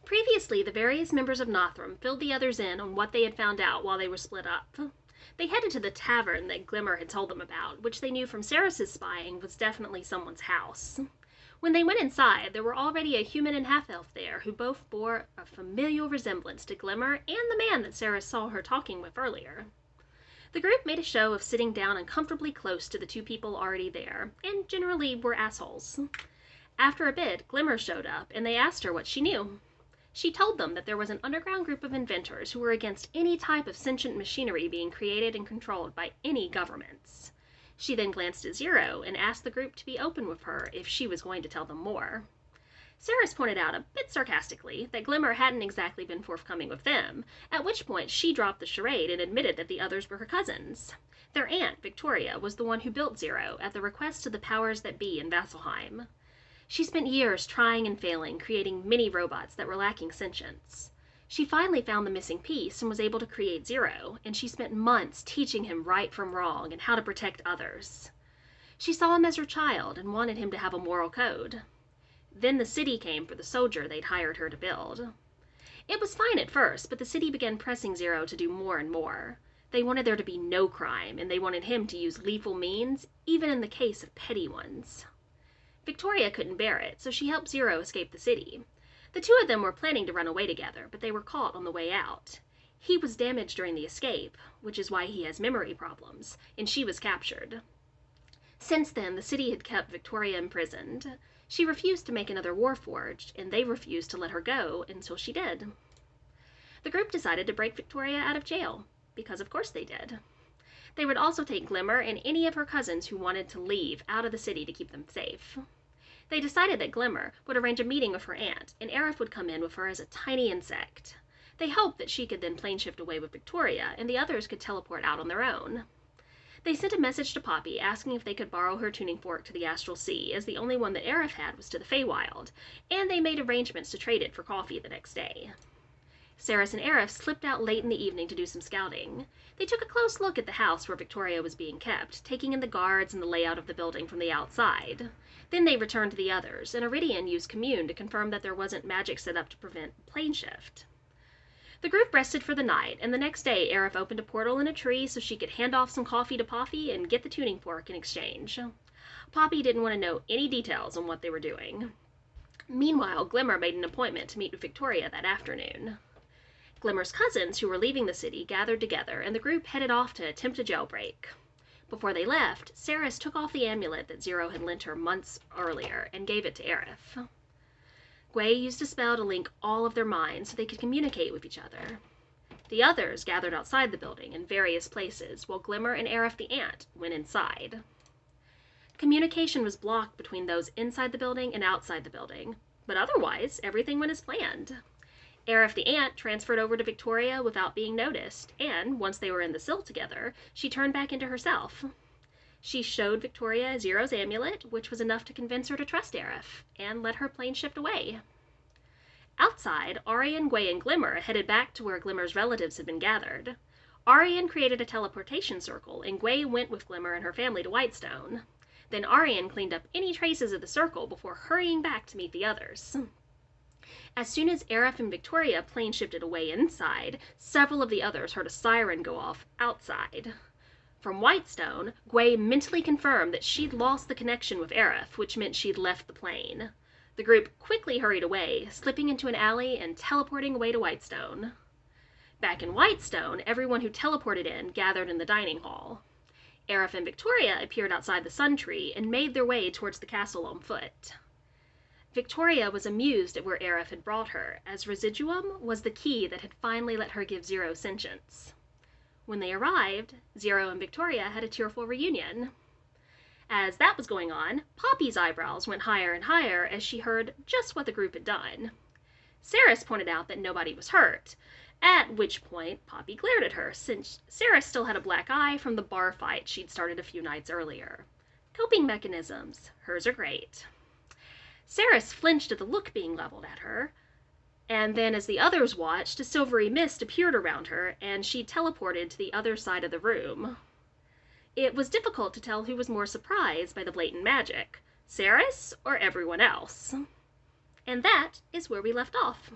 Previously, the various members of Nothrum filled the others in on what they had found out while they were split up. They headed to the tavern that Glimmer had told them about, which they knew from Ceres's spying was definitely someone's house. When they went inside, there were already a human and half-elf there who both bore a familial resemblance to Glimmer and the man that Ceres saw her talking with earlier. The group made a show of sitting down uncomfortably close to the two people already there, and generally were assholes. After a bit, Glimmer showed up, and they asked her what she knew. She told them that there was an underground group of inventors who were against any type of sentient machinery being created and controlled by any governments. She then glanced at Zero and asked the group to be open with her if she was going to tell them more. Ceres pointed out a bit sarcastically that Glimmer hadn't exactly been forthcoming with them, at which point she dropped the charade and admitted that the others were her cousins. Their aunt, Victoria, was the one who built Zero at the request of the powers that be in Vasselheim. She spent years trying and failing, creating mini-robots that were lacking sentience. She finally found the missing piece and was able to create Zero, and she spent months teaching him right from wrong and how to protect others. She saw him as her child and wanted him to have a moral code. Then the city came for the soldier they'd hired her to build. It was fine at first, but the city began pressing Zero to do more and more. They wanted there to be no crime, and they wanted him to use lethal means, even in the case of petty ones. Victoria couldn't bear it, so she helped Zero escape the city. The two of them were planning to run away together, but they were caught on the way out. He was damaged during the escape, which is why he has memory problems, and she was captured. Since then, the city had kept Victoria imprisoned. She refused to make another Warforged, and they refused to let her go until she did. The group decided to break Victoria out of jail, because of course they did. They would also take Glimmer and any of her cousins who wanted to leave out of the city to keep them safe. They decided that Glimmer would arrange a meeting with her aunt, and Aerith would come in with her as a tiny insect. They hoped that she could then plane shift away with Victoria, and the others could teleport out on their own. They sent a message to Poppy asking if they could borrow her tuning fork to the Astral Sea, as the only one that Aerith had was to the Feywild, and they made arrangements to trade it for coffee the next day. Ceres and Aerith slipped out late in the evening to do some scouting. They took a close look at the house where Victoria was being kept, taking in the guards and the layout of the building from the outside. Then they returned to the others, and Iridian used Commune to confirm that there wasn't magic set up to prevent plane shift. The group rested for the night, and the next day Aerith opened a portal in a tree so she could hand off some coffee to Poppy and get the tuning fork in exchange. Poppy didn't want to know any details on what they were doing. Meanwhile, Glimmer made an appointment to meet with Victoria that afternoon. Glimmer's cousins, who were leaving the city, gathered together, and the group headed off to attempt a jailbreak. Before they left, Ceres took off the amulet that Zero had lent her months earlier and gave it to Aerith. Gwei used a spell to link all of their minds so they could communicate with each other. The others gathered outside the building in various places, while Glimmer and Aerith the Ant went inside. Communication was blocked between those inside the building and outside the building, but otherwise, everything went as planned. Aerith the Ant transferred over to Victoria without being noticed, and once they were in the sill together, she turned back into herself. She showed Victoria Zero's amulet, which was enough to convince her to trust Aerith, and let her plane shift away. Outside, Arian, Gwei, and Glimmer headed back to where Glimmer's relatives had been gathered. Arian created a teleportation circle, and Gwei went with Glimmer and her family to Whitestone. Then Arian cleaned up any traces of the circle before hurrying back to meet the others. As soon as Aerith and Victoria plane shifted away inside, several of the others heard a siren go off outside. From Whitestone, Gwei mentally confirmed that she'd lost the connection with Aerith, which meant she'd left the plane. The group quickly hurried away, slipping into an alley and teleporting away to Whitestone. Back in Whitestone, everyone who teleported in gathered in the dining hall. Aerith and Victoria appeared outside the Sun Tree and made their way towards the castle on foot. Victoria was amused at where Aerith had brought her, as Residuum was the key that had finally let her give Zero sentience. When they arrived, Zero and Victoria had a tearful reunion. As that was going on, Poppy's eyebrows went higher and higher as she heard just what the group had done. Ceres pointed out that nobody was hurt, at which point Poppy glared at her, since Ceres still had a black eye from the bar fight she'd started a few nights earlier. Coping mechanisms. Hers are great. Ceres flinched at the look being leveled at her, and then as the others watched, a silvery mist appeared around her, and she teleported to the other side of the room. It was difficult to tell who was more surprised by the blatant magic, Ceres or everyone else. And that is where we left off.